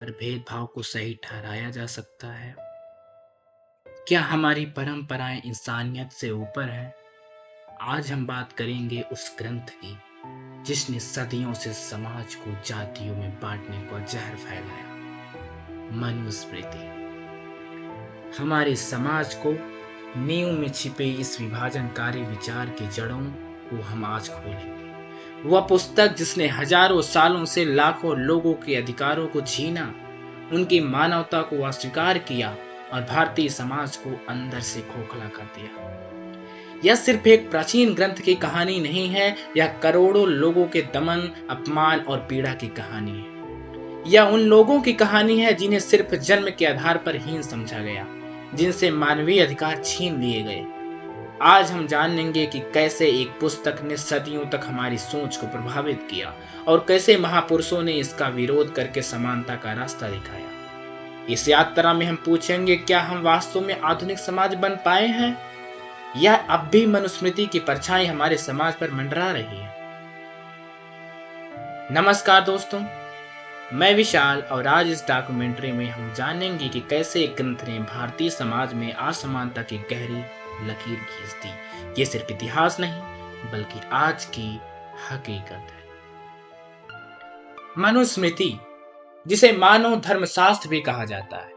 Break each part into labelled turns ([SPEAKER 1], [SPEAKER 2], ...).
[SPEAKER 1] पर भेदभाव को सही ठहराया जा सकता है? क्या हमारी परंपराएं इंसानियत से ऊपर है? आज हम बात करेंगे उस ग्रंथ की जिसने सदियों से समाज को जातियों में बांटने का जहर फैलाया, मनुस्मृति। हमारे समाज को नींव में छिपे इस विभाजनकारी विचार की जड़ों को हम आज खोलेंगे। वह पुस्तक जिसने हजारों सालों से लाखों लोगों के अधिकारों को छीना, उनकी मानवता को अस्वीकार किया और भारतीय समाज को अंदर से खोखला कर दिया। यह सिर्फ एक प्राचीन ग्रंथ की कहानी नहीं है, यह करोड़ों लोगों के दमन, अपमान और पीड़ा की कहानी है। यह उन लोगों की कहानी है जिन्हें सिर्फ जन्म के आधार पर हीन समझा गया, जिनसे मानवीय अधिकार छीन लिए गए। आज हम जानेंगे कि कैसे एक पुस्तक ने सदियों तक हमारी सोच को प्रभावित किया और कैसे महापुरुषों ने इसका विरोध करके समानता का रास्ता दिखाया। इस यात्रा में हम पूछेंगे, क्या हम वास्तव में आधुनिक समाज बन पाए हैं या अब भी मनुस्मृति की परछाई हमारे समाज पर मंडरा रही है? नमस्कार दोस्तों, मैं विशाल और आज इस डॉक्यूमेंट्री में हम जानेंगे कि कैसे एक ग्रंथ ने भारतीय समाज में असमानता की गहरी लकीर खींच दी। ये सिर्फ इतिहास नहीं बल्कि आज की हकीकत है। मनुस्मृति, जिसे मानव धर्मशास्त्र भी कहा जाता है,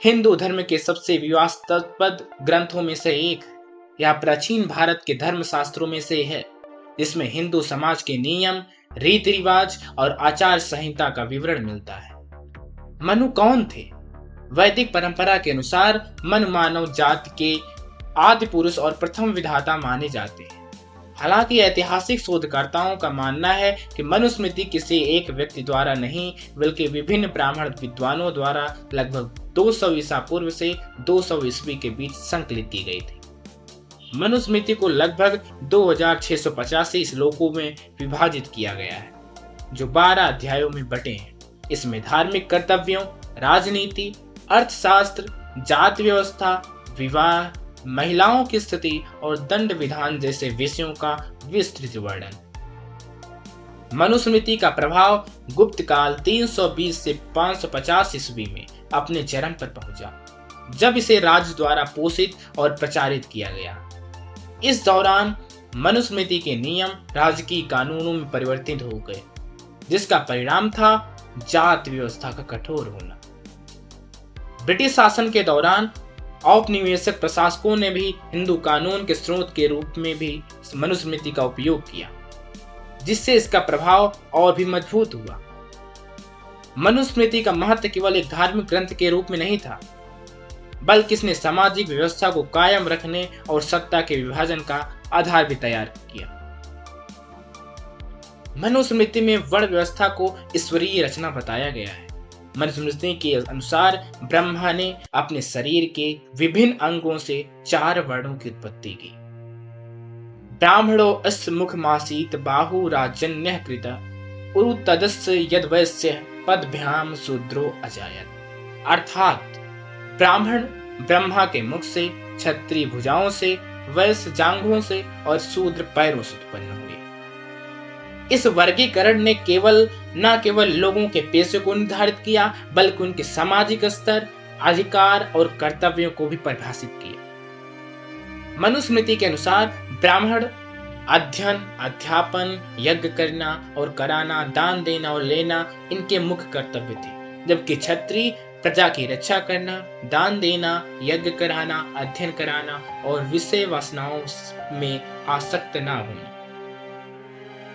[SPEAKER 1] हिंदू धर्म के सबसे विवादास्पद ग्रंथों में से एक है। यह प्राचीन भारत के धर्मशास्त्रों में से है जिसमें हिंदू समाज के नियम, रीति रिवाज और आचार संहिता का विवरण मिलता है। मनु कौन थे? वैदिक परंपरा के अनुसार मनु मानव जाति के आदि पुरुष और प्रथम विधाता माने जाते हैं। हालांकि ऐतिहासिक शोधकर्ताओं का मानना है कि मनुस्मृति किसी एक व्यक्ति द्वारा नहीं बल्कि विभिन्न ब्राह्मण विद्वानों द्वारा लगभग 200 ईसा पूर्व से 200 ईस्वी के बीच संकलित की गई थी। मनुस्मृति को लगभग 2685 श्लोकों में विभाजित किया गया है, जो 12 अध्यायों में बटे हैं। इसमें धार्मिक कर्तव्यों, राजनीति, अर्थशास्त्र, जाति व्यवस्था, विवाह, महिलाओं की स्थिति और दंड विधान जैसे विषयों का विस्तृत वर्णन। मनुस्मृति का प्रभाव गुप्त काल 320 से 550 ईस्वी में अपने चरम पर पहुंचा, जब इसे राज्य द्वारा पोषित और प्रचारित किया गया। इस दौरान मनुस्मृति के नियम राजकीय कानूनों में परिवर्तित हो गए, जिसका परिणाम था जाति व्यवस्था का कठोर होना। ब्रिटिश शासन के दौरान औपनिवेशिक प्रशासकों ने भी हिंदू कानून के स्रोत के रूप में भी मनुस्मृति का उपयोग किया, जिससे इसका प्रभाव और भी मजबूत हुआ। मनुस्मृति का महत्व केवल एक धार्मिक ग्रंथ के रूप में नहीं था, बल्कि इसने सामाजिक व्यवस्था को कायम रखने और सत्ता के विभाजन का आधार भी तैयार किया। मनुस्मृति में वर्ण व्यवस्था को ईश्वरीय रचना बताया गया है। मनुस्मृति के अनुसार ब्रह्मा ने अपने शरीर के विभिन्न अंगों से 4 वर्णों की उत्पत्ति की। ब्राह्मणो अस्य मुखमासीत बाहु राजन्यः कृत उरु तदस्य यद वैश्य पदभ्याम शूद्रो अजायत। अर्थात ब्राह्मण ब्रह्मा के मुख से, क्षत्रिय भुजाओं से, वैश्य जांघों से और शूद्र पैरों से उत्पन्न हुए। इस वर्गीकरण ने न केवल लोगों के पेशे को निर्धारित किया बल्कि उनके सामाजिक स्तर, अधिकार और कर्तव्यों को भी परिभाषित किया। मनुस्मृति के अनुसार ब्राह्मण अध्ययन, अध्यापन, यज्ञ करना और कराना, दान देना और लेना इनके मुख्य कर्तव्य थे, जबकि क्षत्रिय प्रजा की रक्षा करना, दान देना, यज्ञ कराना, अध्ययन कराना और विषय वासनाओं में आसक्त न होना।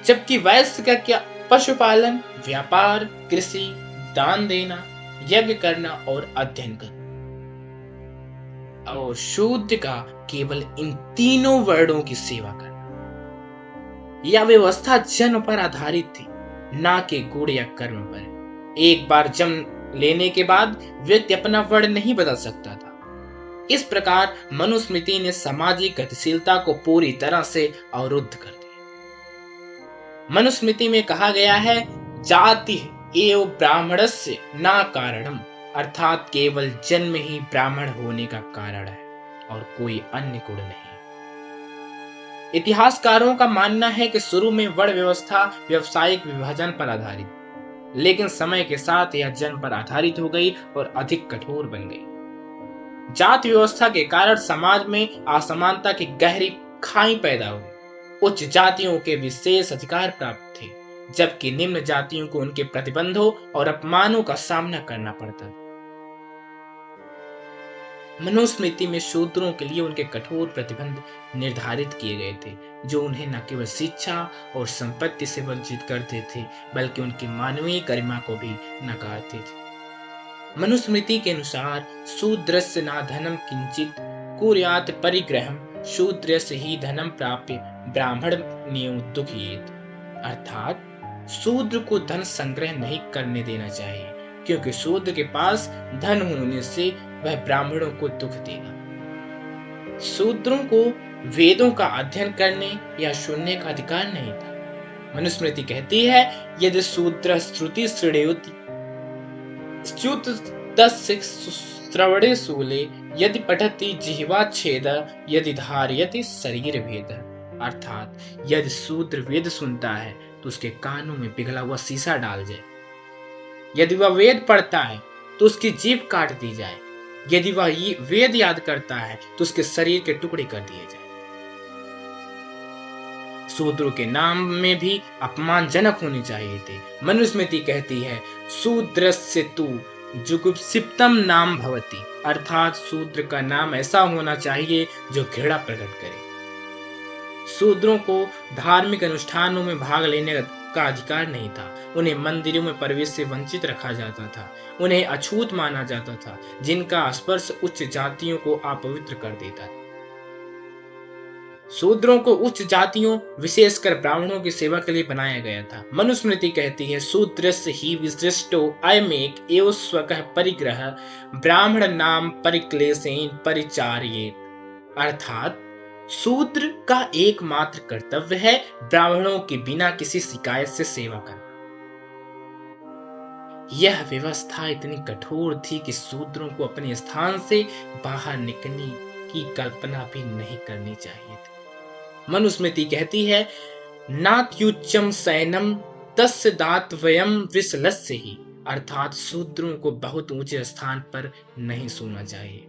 [SPEAKER 1] जबकि वैश्य का क्या पशुपालन, व्यापार, कृषि, दान देना, यज्ञ करना और अध्ययन करना। और शूद्र का केवल इन तीनों वर्णों की सेवा करना। यह व्यवस्था जन्म पर आधारित थी, ना कि गुण या कर्म पर। एक बार जन्म लेने के बाद व्यक्ति अपना वर्ण नहीं बदल सकता था। इस प्रकार मनुस्मृति ने सामाजिक गतिशीलता को पूरी तरह से अवरुद्ध कर दिया। मनुस्मृति में कहा गया है, जाति एवं ब्राह्मणस्य न कारणम, अर्थात केवल जन्म ही ब्राह्मण होने का कारण है और कोई अन्य गुण नहीं। इतिहासकारों का मानना है कि शुरू में वर्ण व्यवस्था व्यावसायिक विभाजन पर आधारित लेकिन समय के साथ यह जन्म पर आधारित हो गई और अधिक कठोर बन गई। जाति व्यवस्था के कारण समाज में असमानता की गहरी खाई पैदा हुई। उच्च जातियों के विशेष अधिकार प्राप्त थे, जबकि निम्न जातियों को उनके प्रतिबंधों और अपमानों का सामना करना पड़ता था। मनुस्मृति में शूद्रों के लिए उनके कठोर प्रतिबंध निर्धारित किए गए थे, जो उन्हें न केवल शिक्षा और संपत्ति से वंचित करते थे, बल्कि उनकी मानवीय गरिमा को भी नकारते थे। मनुस्मृति के अनुसार शूद्रस्य न धनम किंचित कुर्यात् परिग्रहम्, शूद्रस्य ही धनम प्राप्य ब्राह्मण दुखियेत। अर्थात शूद्र को धन संग्रह नहीं करने देना चाहिए, क्योंकि शूद्र के पास धन होने से वह ब्राह्मणों को दुख देगा। शूद्रों को वेदों का अध्ययन करने या सुनने का अधिकार नहीं था। मनुस्मृति कहती है, यदि शूद्र श्रुति श्रेणुत च्युतस्य श्रवणे शूले यदि पठति जिह्वा छेद यदि धारयति शरीर भेद। अर्थात यदि शूद्र वेद सुनता है तो उसके कानों में पिघला हुआ शीशा डाल जाए, यदि वह वेद पढ़ता है तो उसकी जीभ काट दी जाए, यदि वह वेद याद करता है तो उसके शरीर के टुकड़े कर दिए जाए। शूद्रों के नाम में भी अपमानजनक होने चाहिए थे। मनुस्मृति कहती है, शूद्रस्य तु जुगुप्सिप्तम नाम भवति। अर्थात शूद्र का नाम ऐसा होना चाहिए जो घृणा प्रकट करे। शूद्रों को धार्मिक अनुष्ठानों में भाग लेने का अधिकार नहीं था। उन्हें मंदिरों में प्रवेश से वंचित रखा जाता था। उन्हें अछूत माना जाता था, जिनका स्पर्श उच्च जातियों को अपवित्र कर देता था। शूद्रों को उच्च जातियों, विशेषकर ब्राह्मणों की सेवा के लिए बनाया गया था। मनुस्मृति कहती है, शूद्रस्य ही विशिष्टो अयमेक एव स्वकः परिग्रह ब्राह्मण नाम परिक्लेशेन परिचार्येत। अर्थात शूद्र का एकमात्र कर्तव्य है ब्राह्मणों के बिना किसी शिकायत से सेवा करना। यह व्यवस्था इतनी कठोर थी कि शूद्रों को अपने स्थान से बाहर निकलने की कल्पना भी नहीं करनी चाहिए थी। मनुस्मृति कहती है, नात्युच्चम सैनम तस्य दातव्यम विशलस्य ही। अर्थात शूद्रों को बहुत ऊंचे स्थान पर नहीं सोना चाहिए।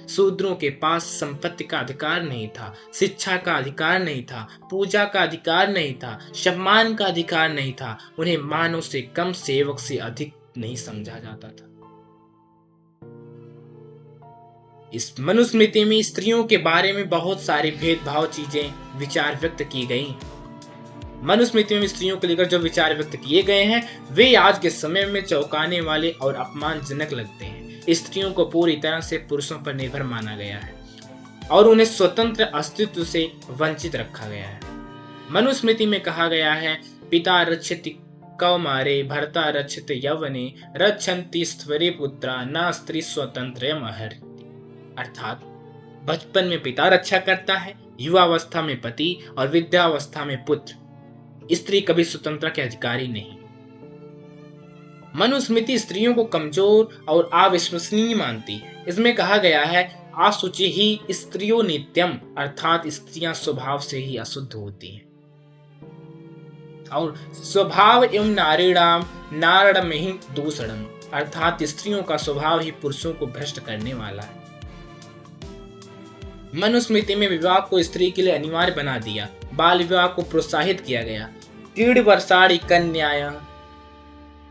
[SPEAKER 1] शूद्रों के पास संपत्ति का अधिकार नहीं था, शिक्षा का अधिकार नहीं था, पूजा का अधिकार नहीं था, सम्मान का अधिकार नहीं था। उन्हें मानव से कम, सेवक से अधिक नहीं समझा जाता था। इस मनुस्मृति में स्त्रियों के बारे में बहुत सारे भेदभाव चीजें विचार व्यक्त की गई। मनुस्मृति में स्त्रियों को लेकर जो विचार व्यक्त किए गए हैं वे आज के समय में चौंकाने वाले और अपमानजनक लगते हैं। स्त्रियों को पूरी तरह से पुरुषों पर निर्भर माना गया है और उन्हें स्वतंत्र अस्तित्व से वंचित रखा गया है। मनुस्मृति में कहा गया है, पिता रक्षति कौमारे भर्ता रक्षित यौवने रक्षन्ति स्त्वरे पुत्रा न स्त्री स्वतंत्रयमहर। अर्थात बचपन में पिता रक्षा करता है, युवावस्था में पति और विद्यावस्था में पुत्र। स्त्री कभी स्वतंत्रता के अधिकारी नहीं। मनुस्मृति स्त्रियों को कमजोर और अविश्वसनीय मानती है। इसमें कहा गया है, आशुचि ही स्त्रियो नित्यम। अर्थात स्त्रियां स्वभाव से ही अशुद्ध होती हैं और स्वभाव एवं नारीणाम नारणम ही दूषणम। अर्थात स्त्रियों का स्वभाव ही पुरुषों को भ्रष्ट करने वाला है। मनुस्मृति में विवाह को स्त्री के लिए अनिवार्य बना दिया। बाल विवाह को प्रोत्साहित किया गया। क्रीड वर्षाणि कन्याया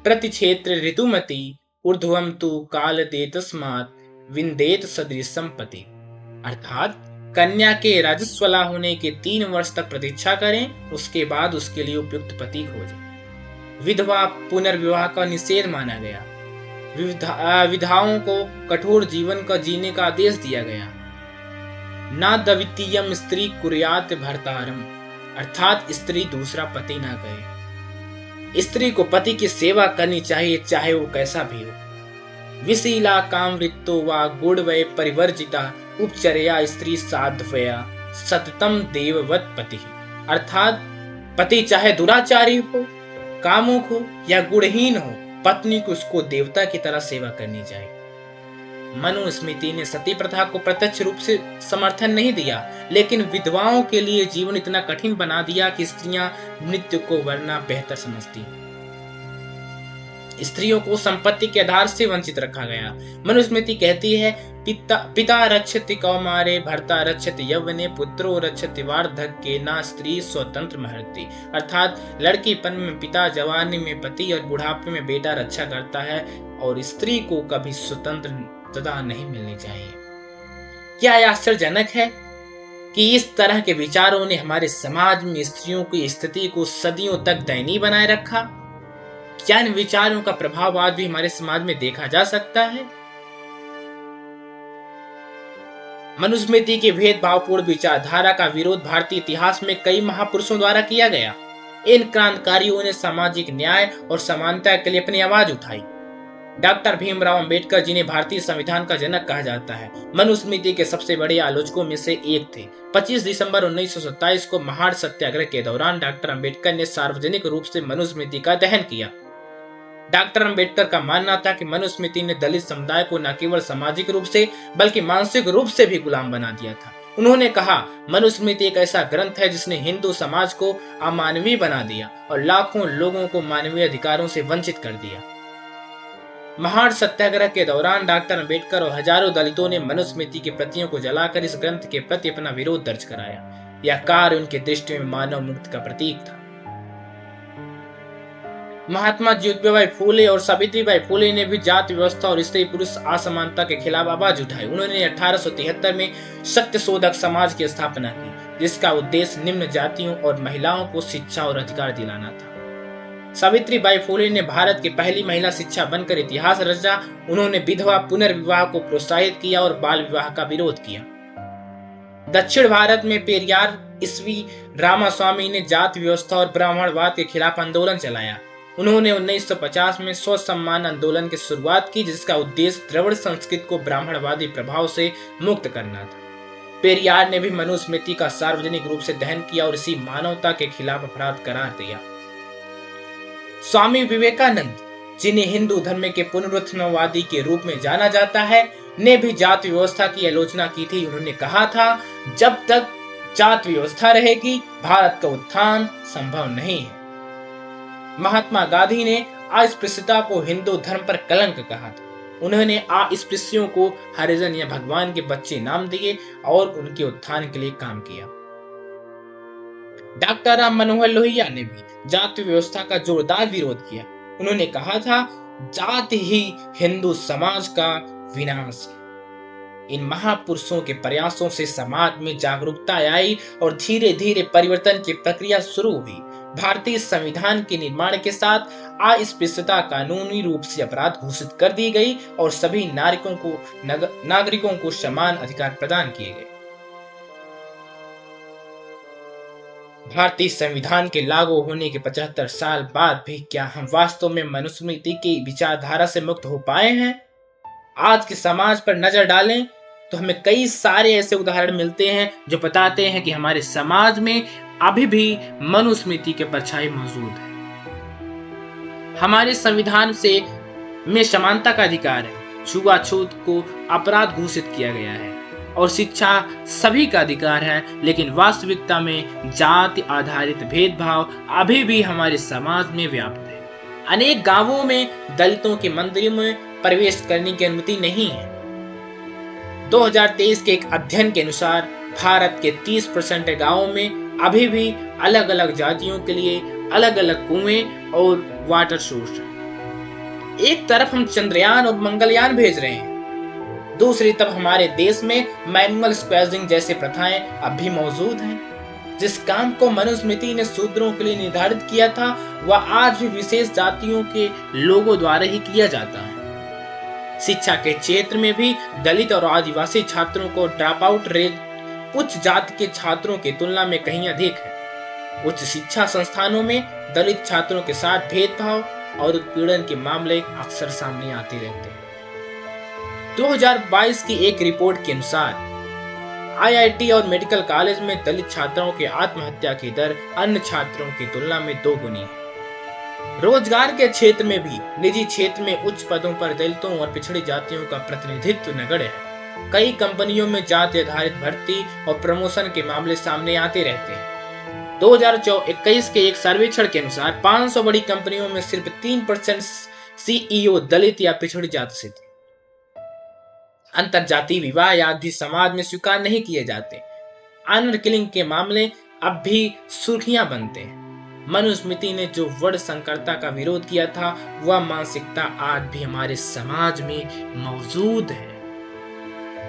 [SPEAKER 1] प्रतिक्षेत्र ऋतुमती ऊर्ध्वम तु काल देतस्मात् विन्देत सदृशम पति। अर्थात कन्या के रजस्वला होने के 3 वर्ष तक प्रतीक्षा करें, उसके बाद उसके लिए उपयुक्त पति खोजें। विधवा पुनर्विवाह का निषेध माना गया। विधवाओं को कठोर जीवन का जीने का आदेश दिया गया। ना द्वितीयम स्त्री कुर्यात भर्तारम। अर्थात स्त्री दूसरा पति ना करे। स्त्री को पति की सेवा करनी चाहिए, चाहे वो कैसा भी हो। विशीला कामवृत्तो वा गुणवय परिवर्जिता उपचर्या स्त्री साध्वया सततम देववत पति। अर्थात पति चाहे दुराचारी हो, कामुक हो या गुणहीन हो, पत्नी को उसको देवता की तरह सेवा करनी चाहिए। मनुस्मृति ने सती प्रथा को प्रत्यक्ष रूप से समर्थन नहीं दिया, लेकिन विधवाओं के लिए जीवन इतना कठिन बना दिया कि स्त्रियां मृत्यु को वरना बेहतर समझती। स्त्रियों को संपत्ति के आधार से वंचित रखा गया। मनुस्मृति कहती है, पिता रक्षति कौमारे, भर्ता रक्षति यौवने, पुत्रो रक्षति वार्धक्ये, स्त्री स्वतंत्र महर्ति। अर्थात लड़कीपन में पिता, जवानी में पति और बुढ़ापे में बेटा रक्षा करता है, और स्त्री को कभी स्वतंत्रता नहीं मिलनी चाहिए। क्या यह आश्चर्यजनक है कि इस तरह के विचारों ने हमारे समाज में स्त्रियों की स्थिति को सदियों तक दयनीय बनाए रखा? क्या इन विचारों का प्रभाव आज भी हमारे समाज में देखा जा सकता है? मनुस्मृति के भेदभावपूर्ण विचारधारा का विरोध भारतीय इतिहास में कई महापुरुषों द्वारा किया गया। इन क्रांतिकारियों ने सामाजिक न्याय और समानता के लिए अपनी आवाज उठाई। डॉक्टर भीमराव अंबेडकर, जिन्हें भारतीय संविधान का जनक कहा जाता है, मनुस्मृति के सबसे बड़े आलोचकों में से एक थे। 25 दिसंबर 1927 को महार सत्याग्रह के दौरान डॉक्टर अंबेडकर ने सार्वजनिक रूप से मनुस्मृति का दहन किया। डॉक्टर अंबेडकर का मानना था कि मनुस्मृति ने दलित समुदाय को न केवल सामाजिक रूप से बल्कि मानसिक रूप से भी गुलाम बना दिया था। उन्होंने कहा, मनुस्मृति एक ऐसा ग्रंथ है जिसने हिंदू समाज को अमानवीय बना दिया और लाखों लोगों को मानवीय अधिकारों से वंचित कर दिया। महार सत्याग्रह के दौरान डॉक्टर अंबेडकर और हजारों दलितों ने मनुस्मृति की प्रतियों को जलाकर इस ग्रंथ के प्रति अपना विरोध दर्ज कराया। यह कार्य उनके दृष्टि में मानव मुक्ति का प्रतीक था। महात्मा ज्योतिबाई फूले और सावित्रीबाई फूले ने भी जाति व्यवस्था और स्त्री पुरुष असमानता के खिलाफ आवाज उठाई। उन्होंने 1873 में सत्यशोधक समाज की स्थापना की, जिसका उद्देश्य निम्न जातियों और महिलाओं को शिक्षा और अधिकार दिलाना था। सावित्रीबाई फूले ने भारत की पहली महिला शिक्षा बनकर इतिहास रचा। उन्होंने विधवा पुनर्विवाह को प्रोत्साहित किया और बाल विवाह का विरोध किया। दक्षिण भारत में पेरियार ईस्वी रामास्वामी ने जाति व्यवस्था और ब्राह्मणवाद के खिलाफ आंदोलन चलाया। उन्होंने 1950 में स्व सम्मान आंदोलन की शुरुआत की, जिसका उद्देश्य द्रविड़ संस्कृति को ब्राह्मणवादी प्रभाव से मुक्त करना था। पेरियार ने भी मनुस्मृति का सार्वजनिक रूप से दहन किया और इसी मानवता के खिलाफ अपराध करार दिया। स्वामी विवेकानंद, जिन्हें हिंदू धर्म के पुनरुत्थानवादी के रूप में जाना जाता है, ने भी जाति व्यवस्था की आलोचना की थी। उन्होंने कहा था, जब तक जाति व्यवस्था रहेगी, भारत का उत्थान संभव नहीं है। महात्मा गांधी ने अस्पृश्यता को हिंदू धर्म पर कलंक कहा था। उन्होंने अस्पृश्यों को हरिजन या भगवान के बच्चे नाम दिए और उनके उत्थान के लिए काम किया। डॉक्टर राम मनोहर लोहिया ने भी जाति व्यवस्था का जोरदार विरोध किया। उन्होंने कहा था, जाति ही हिंदू समाज का विनाश है। इन महापुरुषों के प्रयासों से समाज में जागरूकता आई और धीरे धीरे परिवर्तन की प्रक्रिया शुरू हुई। भारतीय संविधान के निर्माण के साथ अस्पृश्यता कानूनी रूप से अपराध घोषित कर दी गई और सभी नागरिकों को समान अधिकार प्रदान किए गए। भारतीय संविधान के लागू होने के 75 साल बाद भी क्या हम वास्तव में मनुस्मृति की विचारधारा से मुक्त हो पाए हैं? आज के समाज पर नजर डालें तो हमें कई सारे ऐसे उदाहरण मिलते हैं जो बताते हैं कि हमारे समाज में अभी भी मनुस्मृति के परछाई मौजूद है। हमारे संविधान में समानता का अधिकार है, छुआछूत को अपराध घोषित किया गया है और शिक्षा सभी का अधिकार है, लेकिन वास्तविकता में जाति आधारित भेदभाव अभी भी हमारे समाज में व्याप्त है। अनेक गांवों में दलितों के मंदिरों में प्रवेश करने की अनुमति नहीं है। 2023 के एक अध्ययन के अनुसार भारत के 30% गांवों में अभी भी अलग अलग जातियों के लिए अलग अलग कुएं और वाटर सोर्स हैं। एक तरफ हम चंद्रयान और मंगलयान भेज रहे हैं, दूसरी तरफ हमारे देश में मैनुअल स्क्वैजिंग जैसे प्रथाएं अब भी मौजूद हैं। जिस काम को मनुस्मृति ने शूद्रों के लिए निर्धारित किया था, वह आज भी विशेष जातियों के लोगों द्वारा ही किया जाता है। शिक्षा के क्षेत्र में भी दलित और आदिवासी छात्रों को ड्रॉप आउट रेट उच्च जाति के छात्रों की तुलना में कहीं अधिक है। उच्च शिक्षा संस्थानों में दलित छात्रों के साथ भेदभाव और उत्पीड़न के मामले अक्सर सामने आते रहते हैं। 2022 की एक रिपोर्ट के अनुसार आईआईटी और मेडिकल कॉलेज में दलित छात्राओं के आत्महत्या की दर अन्य छात्रों की तुलना में 2 गुनी है। रोजगार के क्षेत्र में भी निजी क्षेत्र में उच्च पदों पर दलितों और पिछड़ी जातियों का प्रतिनिधित्व नगण्य है। कई कंपनियों में जाति आधारित भर्ती और प्रमोशन के मामले सामने आते रहते हैं। 2021 के एक सर्वेक्षण के अनुसार 500 बड़ी कंपनियों में सिर्फ 3% सीईओ दलित या पिछड़ी जाति से थे। अंतरजातीय विवाह या भी समाज में स्वीकार नहीं किए जाते। ऑनर किलिंग के मामले अब भी सुर्खियां बनते हैं। मनुस्मृति ने जो वर्ण संकरता का विरोध किया था, वह मानसिकता आज भी हमारे समाज में मौजूद है।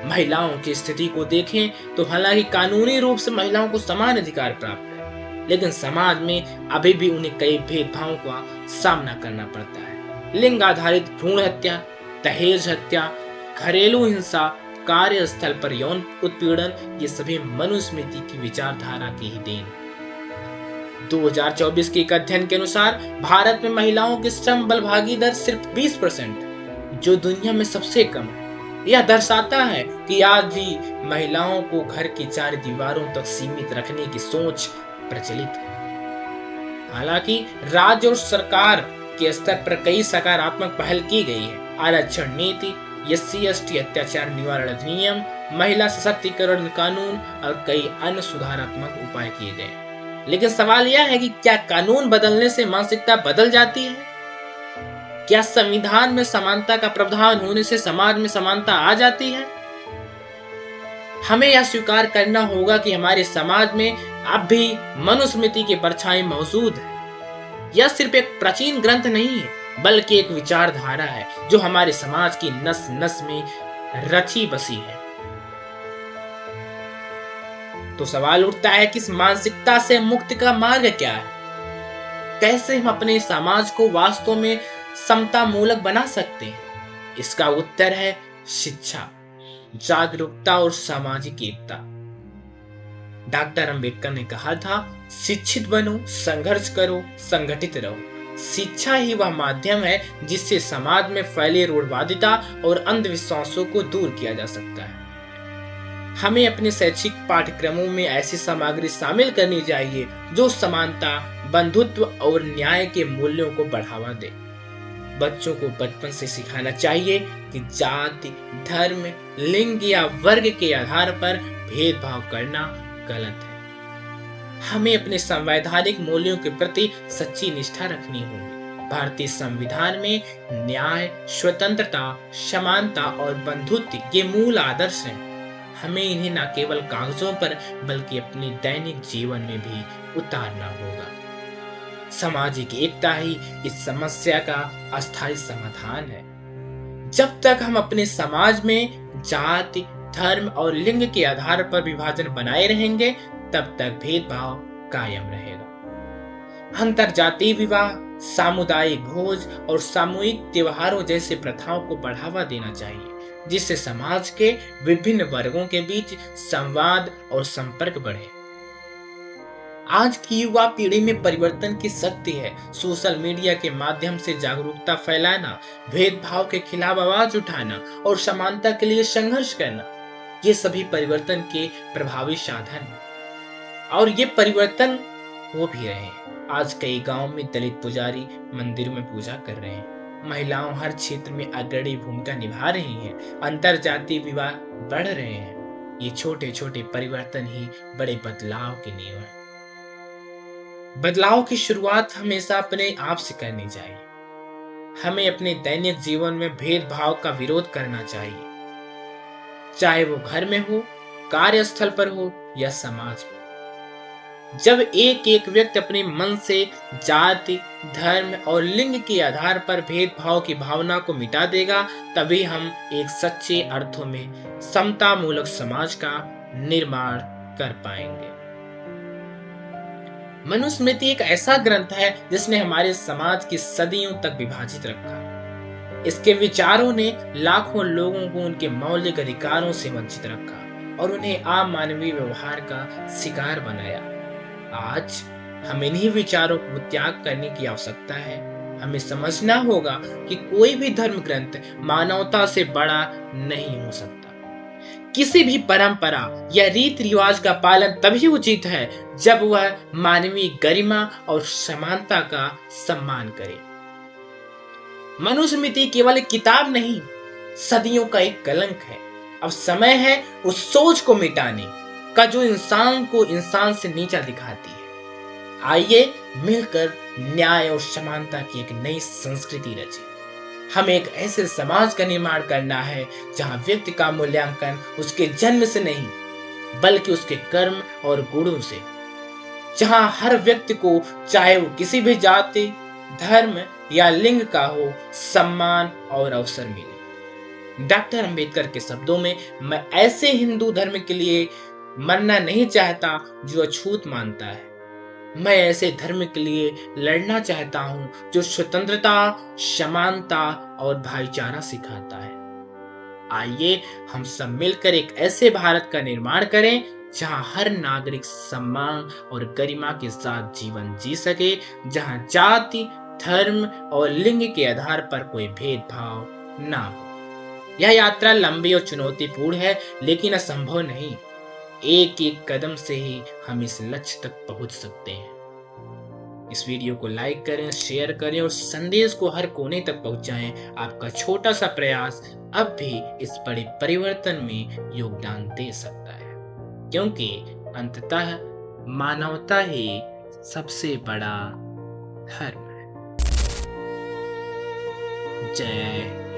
[SPEAKER 1] महिलाओं की स्थिति को देखें तो हालांकि कानूनी रूप से महिलाओं को समान अधिकार प्राप्त है, लेकिन समाज में अभी भी उन्हें कई भेदभावों का सामना करना पड़ता है। लिंग आधारित भ्रूण हत्या, दहेज हत्या, घरेलू हिंसा, कार्यस्थल पर यौन उत्पीड़न, ये सभी मनुस्मृति की विचारधारा की ही देन। 2024 के एक अध्ययन के अनुसार भारत में महिलाओं की श्रम बल भागी दर सिर्फ 20%, जो दुनिया में सबसे कम है। यह दर्शाता है कि आज भी महिलाओं को घर की चार दीवारों तक सीमित रखने की सोच प्रचलित है। हालांकि राज्य और सरकार के स्तर पर कई सकारात्मक पहल की गई है। आरक्षण नीति, SC/ST अत्याचार निवारण अधिनियम, महिला सशक्तिकरण कानून और कई अन्य सुधारात्मक उपाय किए गए। लेकिन सवाल यह है कि क्या कानून बदलने से मानसिकता बदल जाती है? क्या संविधान में समानता का प्रावधान होने से समाज में समानता आ जाती है? हमें यह स्वीकार करना होगा कि हमारे समाज में अब भी मनुस्मृति की परछाई मौजूद है। यह सिर्फ एक प्राचीन ग्रंथ नहीं है, बल्कि एक विचारधारा है जो हमारे समाज की नस नस में रची बसी है। तो सवाल उठता है कि इस मानसिकता से मुक्ति का मार्ग क्या है? कैसे हम अपने समाज को वास्तव में समता मूलक बना सकते हैं? इसका उत्तर है शिक्षा, जागरूकता और सामाजिक एकता। डॉक्टर अंबेडकर ने कहा था, शिक्षित बनो, संघर्ष करो, संगठित रहो। शिक्षा ही वह माध्यम है जिससे समाज में फैले रूढ़वादिता और अंधविश्वासों को दूर किया जा सकता है। हमें अपने शैक्षिक पाठ्यक्रमों में ऐसी सामग्री शामिल करनी चाहिए जो समानता, बंधुत्व और न्याय के मूल्यों को बढ़ावा दे। बच्चों को बचपन से सिखाना चाहिए कि जाति, धर्म, लिंग या वर्ग के आधार पर भेदभाव करना गलत है। हमें अपने संवैधानिक मूल्यों के प्रति सच्ची निष्ठा रखनी होगी। भारतीय संविधान में न्याय, स्वतंत्रता, समानता और बंधुत्व ये मूल आदर्श हैं। हमें इन्हें न केवल कागजों पर बल्कि अपने दैनिक जीवन में भी उतारना होगा। सामाजिक एकता ही इस समस्या का अस्थायी समाधान है। जब तक हम अपने समाज में जाति, धर्म और लिंग के आधार पर विभाजन बनाए रहेंगे, तब तक भेदभाव कायम रहेगा। अंतरजातीय विवाह, सामुदायिक भोज और सामूहिक त्योहारों जैसे प्रथाओं को बढ़ावा देना चाहिए, जिससे समाज के विभिन्न वर्गों के बीच संवाद और संपर्क बढ़े। आज की युवा पीढ़ी में परिवर्तन की शक्ति है। सोशल मीडिया के माध्यम से जागरूकता फैलाना, भेदभाव के खिलाफ आवाज उठाना और समानता के लिए संघर्ष करना, ये सभी परिवर्तन के प्रभावी साधन हैं। और ये परिवर्तन हो भी रहे हैं। आज कई गांवों में दलित पुजारी मंदिरों में पूजा कर रहे हैं। महिलाओं हर क्षेत्र में अग्रणी भूमिका निभा रही हैं। अंतरजातीय विवाह बढ़ रहे हैं। ये छोटे छोटे परिवर्तन ही बड़े बदलाव की नींव है। बदलाव की शुरुआत हमेशा अपने आप से करनी चाहिए। हमें अपने दैनिक जीवन में भेदभाव का विरोध करना चाहिए, चाहे वो घर में हो, कार्यस्थल पर हो या समाज में। जब एक एक व्यक्ति अपने मन से जाति, धर्म और लिंग के आधार पर भेदभाव की भावना को मिटा देगा, तभी हम एक सच्चे अर्थों में समतामूलक समाज का निर्माण कर पाएंगे। मनुस्मृति एक ऐसा ग्रंथ है जिसने हमारे समाज की सदियों तक विभाजित रखा। इसके विचारों ने लाखों लोगों को उनके मौलिक अधिकारों से वंचित रखा और उन्हें आम मानवीय व्यवहार का शिकार बनाया। आज हमें इन्हीं विचारों को त्याग करने की आवश्यकता है। हमें समझना होगा कि कोई भी धर्म ग्रंथ मानवता से बड़ा नहीं हो सकता। किसी भी परंपरा या रीति रिवाज का पालन तभी उचित है जब वह मानवीय गरिमा और समानता का सम्मान करे। मनुस्मृति केवल एक किताब नहीं, सदियों का एक कलंक है। अब समय है उस सोच को मिटाने का जो इंसान को इंसान से नीचा दिखाती है। आइए मिलकर न्याय और समानता की एक नई संस्कृति रचें। हमें एक ऐसे समाज का निर्माण करना है जहां व्यक्ति का मूल्यांकन उसके जन्म से नहीं बल्कि उसके कर्म और गुणों से, जहां हर व्यक्ति को चाहे वो किसी भी जाति, धर्म या लिंग का हो सम्मान और अवसर मिले। डॉक्टर अंबेडकर के शब्दों में, मैं ऐसे हिंदू धर्म के लिए मरना नहीं चाहता जो अछूत मानता है, मैं ऐसे धर्म के लिए लड़ना चाहता हूं जो स्वतंत्रता, समानता और भाईचारा सिखाता है। आइए हम सब मिलकर एक ऐसे भारत का निर्माण करें जहां हर नागरिक सम्मान और गरिमा के साथ जीवन जी सके, जहां जाति, धर्म और लिंग के आधार पर कोई भेदभाव ना हो। यह यात्रा लंबी और चुनौतीपूर्ण है, लेकिन असंभव नहीं। एक एक कदम से ही हम इस लक्ष्य तक पहुंच सकते हैं। इस वीडियो को लाइक करें, शेयर करें और संदेश को हर कोने तक पहुंचाएं। आपका छोटा सा प्रयास अब भी इस बड़े परिवर्तन में योगदान दे सकता है, क्योंकि अंततः मानवता ही सबसे बड़ा धर्म है। जय